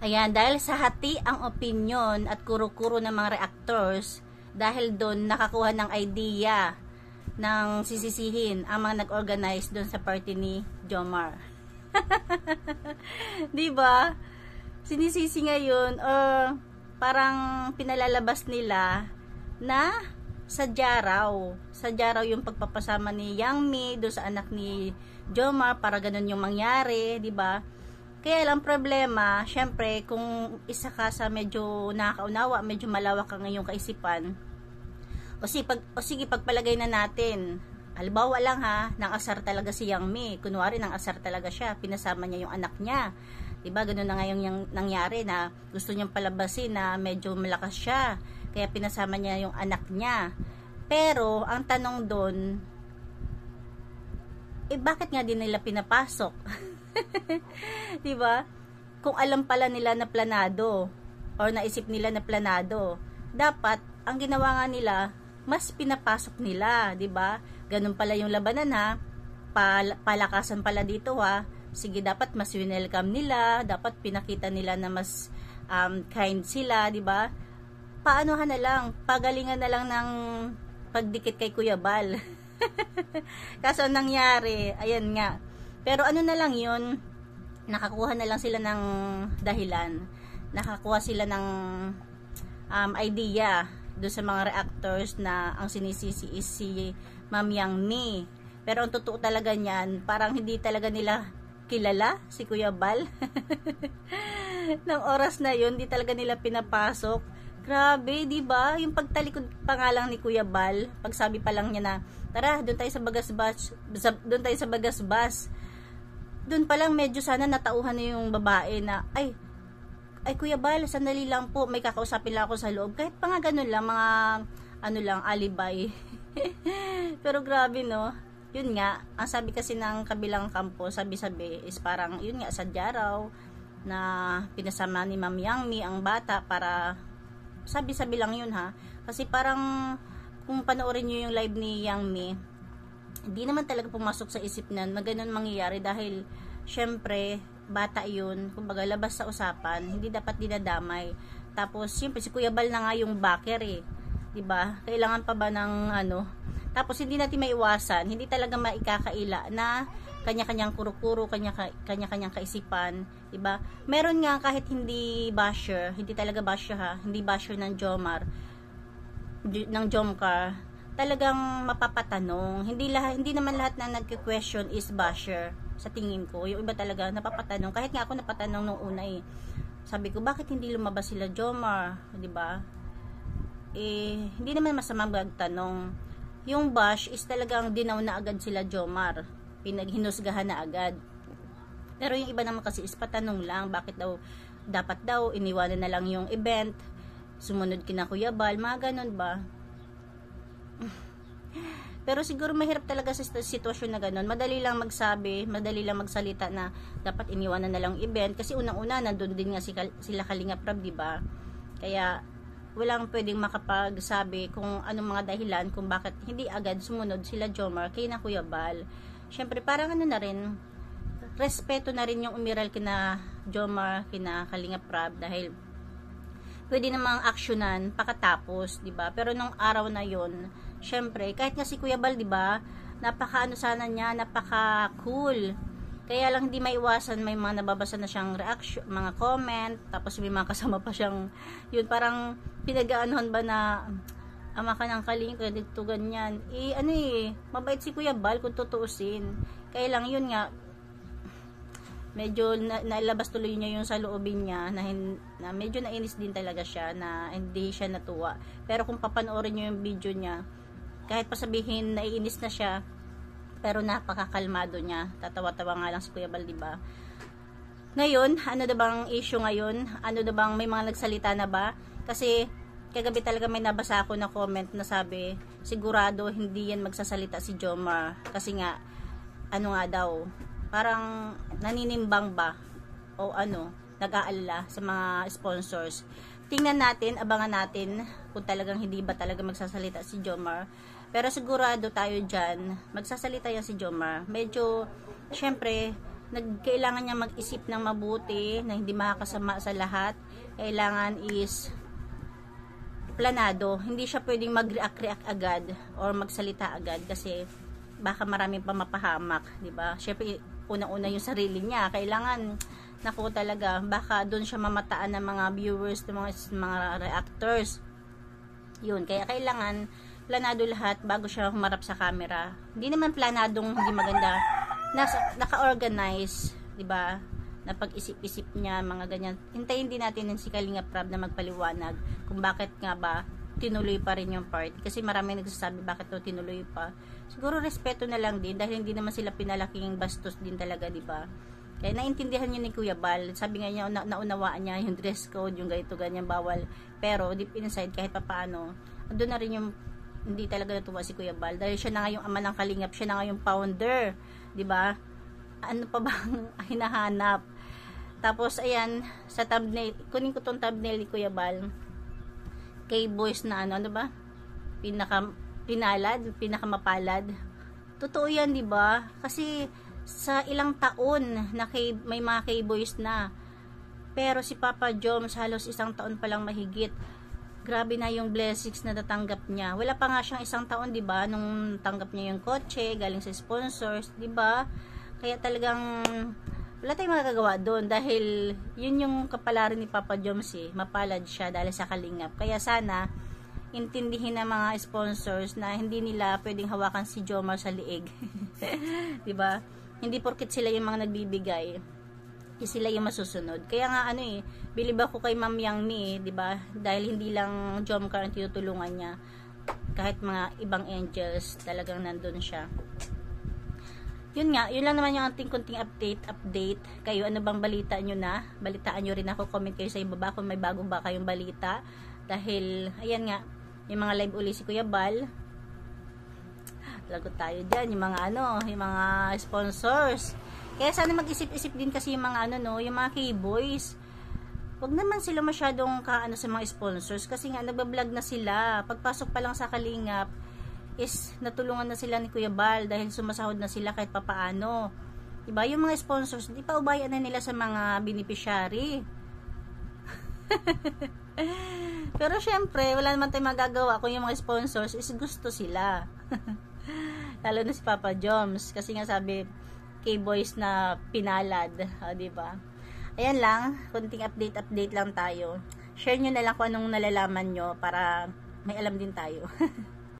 Ayan, dahil sa hati ang opinion at kuro-kuro ng mga reactors, dahil doon nakakuha ng idea ng sisisihin ang mga nag-organize doon sa party ni Jomar. 'Di ba? Sinisisi ngayon or parang pinalalabas nila na sadya raw yung pagpapasama ni Yang Mi doon sa anak ni Jomar para ganun yung mangyari, 'di ba? Kaya lang problema, syempre kung isa ka sa medyo nakakaunawa, medyo malawak ka ngayong kaisipan, sige, pagpalagay na natin. Halimbawa lang ha, nang asar talaga si Yang Mi. Kunwari, nang asar talaga siya. Pinasama niya yung anak niya. Diba, ganun na ngayon yung nangyari na gusto niyang palabasin na medyo malakas siya. Kaya pinasama niya yung anak niya. Pero, ang tanong doon, bakit nga din nila pinapasok? Diba? Kung alam pala nila na planado, or naisip nila na planado, dapat, ang ginawa nga nila, mas pinapasok nila, 'di ba? Ganun pala yung labanan ha. Palakasan pala dito ha. Sige, dapat mas welcome nila, dapat pinakita nila na mas kind sila, 'di ba? Paanohan na lang, pagalingan na lang ng pagdikit kay Kuya Bal. Kaso nangyari, ayan nga. Pero ano na lang 'yun, nakakuha na lang sila ng dahilan. Nakakuha sila ng idea doon sa mga reactors na ang sinisisi is si Ma'am Yang Mi. Pero ang totoo talaga niyan, parang hindi talaga nila kilala si Kuya Bal. Nang oras na yun, hindi talaga nila pinapasok. Grabe, di ba? Yung pagtalikod pa nga lang ni Kuya Bal, pagsabi pa lang niya na, tara, doon tayo sa Bagasbas, doon tayo sa Bagasbas. Doon pa lang medyo sana natauhan na yung babae na, ay Kuya Bal, sandali lang po, may kakausapin lang ako sa loob. Kahit pa nga ganun lang, mga ano lang, alibay. Pero grabe no, yun nga, ang sabi kasi ng kabilang kampo, sabi-sabi is parang, yun nga, sadya raw na pinasama ni Ma'am Yang Mi ang bata para, sabi-sabi lang yun ha. Kasi parang, kung panoorin nyo yung live ni Yang Mi, hindi naman talaga pumasok sa isip na ganun mangyayari dahil, syempre, bata yun, kumbaga labas sa usapan, hindi dapat dinadamay. Tapos siyempre si Kuya Bal na nga yung backer 'di ba? Kailangan pa ba ng ano? Tapos hindi natin maiwasan, hindi talaga maikakaila na kanya-kanyang kuro-kuro, kanya-kanyang kaisipan, 'di ba? Meron nga kahit hindi basher, hindi talaga basher ha, hindi basher ng Jomar, ng Jomcar, talagang mapapatanong. Hindi naman lahat na nagke-question is basher. Sa tingin ko, yung iba talaga napapatanong. Kahit nga ako napatanong nung una Sabi ko, bakit hindi lumabas sila Jomar? 'Di ba? Hindi naman masama magtanong. Yung bash is talagang dinaw na agad sila Jomar. Pinaghinusgahan na agad. Pero yung iba naman kasi is patanong lang, bakit dapat daw iniwanan na lang yung event, sumunod kina Kuya Bal, mga ganun ba? Pero siguro mahirap talaga sa sitwasyon na ganun. Madali lang magsabi, madali lang magsalita na dapat iniwanan na lang event. Kasi unang-una, nandun din nga sila Kalinga Prab, diba? Kaya, walang pwedeng makapagsabi kung anong mga dahilan kung bakit hindi agad sumunod sila Jomar kay na Kuya Bal. Siyempre, parang ano na rin, respeto na rin yung umiral kina Jomar, kina Kalinga Prab, dahil pwede namang aksyonan pakatapos, diba? Pero nung araw na yon, syempre, kahit nga si Kuya Bal, diba, napaka-ano sana niya, napaka-cool. Kaya lang hindi maiwasan, may mga nababasa na siyang reaction, mga comment, tapos may mga kasama pa siyang, yun, parang pinag-aanuhan ba na, ama ka ng kaling, kaya dito ganyan. Mabait si Kuya Bal kung tutuusin. Kaya lang, yun nga, medyo nailabas tuloy niya yung sa loobin niya na medyo nainis din talaga siya, na hindi siya natuwa. Pero kung papanoorin niyo yung video niya, kahit pa sabihin naiinis na siya, pero napakakalmado niya, tatawa-tawa nga lang si Kuya Bal, diba? Ngayon, ano na bang issue ngayon? Ano na bang may mga nagsalita na ba? Kasi kagabi talaga may nabasa ako na comment na sabi, sigurado hindi yan magsasalita si Jomar kasi nga, ano nga daw, parang naninimbang ba o nag-aalala sa mga sponsors. Tingnan natin, abangan natin kung talagang hindi ba talaga magsasalita si Jomar. Pero sigurado tayo dyan, magsasalita yan si Jomar. Medyo, syempre, kailangan niya mag-isip ng mabuti na hindi makakasama sa lahat. Kailangan is planado. Hindi siya pwedeng mag-react agad or magsalita agad kasi baka maraming pa mapahamak, di ba? Syempre unang-una yung sarili niya. Kailangan naku talaga baka doon siya mamataan ng mga viewers, ng mga reactors. Yun, kaya kailangan planado lahat bago siya humarap sa camera. Hindi naman planadong hindi maganda. Naka-organize, 'di ba? Na pag-isip-isip niya, mga ganyan. Hintayin din natin si Kalinga Prab na magpaliwanag kung bakit nga ba tinuloy pa rin yung party. Kasi marami nagsasabi bakit to tinuloy pa. Siguro respeto na lang din dahil hindi naman sila pinalaking bastos din talaga, 'di ba? Kaya naintindihan niyo ni Kuya Bal. Sabi nga niya, naunawaan niya yung dress code, yung ganito, ganyan, bawal. Pero deep inside, kahit papaano, doon na rin yung hindi talaga natuwa si Kuya Bal. Dahil siya na nga yung ama ng Kalingap, siya na nga yung founder. 'Di ba? Ano pa bang hinahanap? Tapos, ayan, sa thumbnail, kunin ko tong thumbnail ni Kuya Bal. K-boys na ano ba? Pinakamapalad. Totoo yan, 'di ba? Kasi sa ilang taon na may mga K-boys na. Pero si Papa Joms halos isang taon pa lang mahigit. Grabe na yung blessings na natanggap niya. Wala pa nga siyang isang taon, 'di ba, nung tanggap niya yung kotse galing sa sponsors, 'di ba? Kaya talagang wala tayong magagawa doon dahil yun yung kapalaran ni Papa Joms mapalad siya dahil sa Kalingap. Kaya sana intindihin ng mga sponsors na hindi nila pwedeng hawakan si Jomar sa liig. 'Di ba? Hindi porket sila yung mga nagbibigay, sila yung masusunod. Kaya nga bilib ako kay Ma'am Yang Mi, 'di ba? Dahil hindi lang Jomcar ang tinutulungan niya, kahit mga ibang angels talagang nandun siya. Yun nga, yun lang naman yung ating kunting update. Kayo, ano bang balita nyo na? Balitaan nyo rin ako, comment kayo sa ibaba kung may bago ba kayong balita. Dahil, ayan nga, yung mga live uli si Kuya Bal. Lagot tayo dyan, yung mga yung mga sponsors. Kaya sana mag-isip-isip din kasi yung mga yung mga K-boys. Wag naman sila masyadong sa mga sponsors kasi nga nagbablog na sila. Pagpasok pa lang sa Kalingap is natulungan na sila ni Kuya Bal dahil sumasahod na sila kahit papaano. Diba? Yung mga sponsors, di pa ubayan na nila sa mga beneficiary. Pero syempre, wala naman tayong magagawa kung yung mga sponsors is gusto sila. Lalo na si Papa Joms kasi nga sabi K-boys na pinalad, diba? Ayan lang, kunting update lang tayo. Share nyo na lang kung anong nalalaman nyo para may alam din tayo.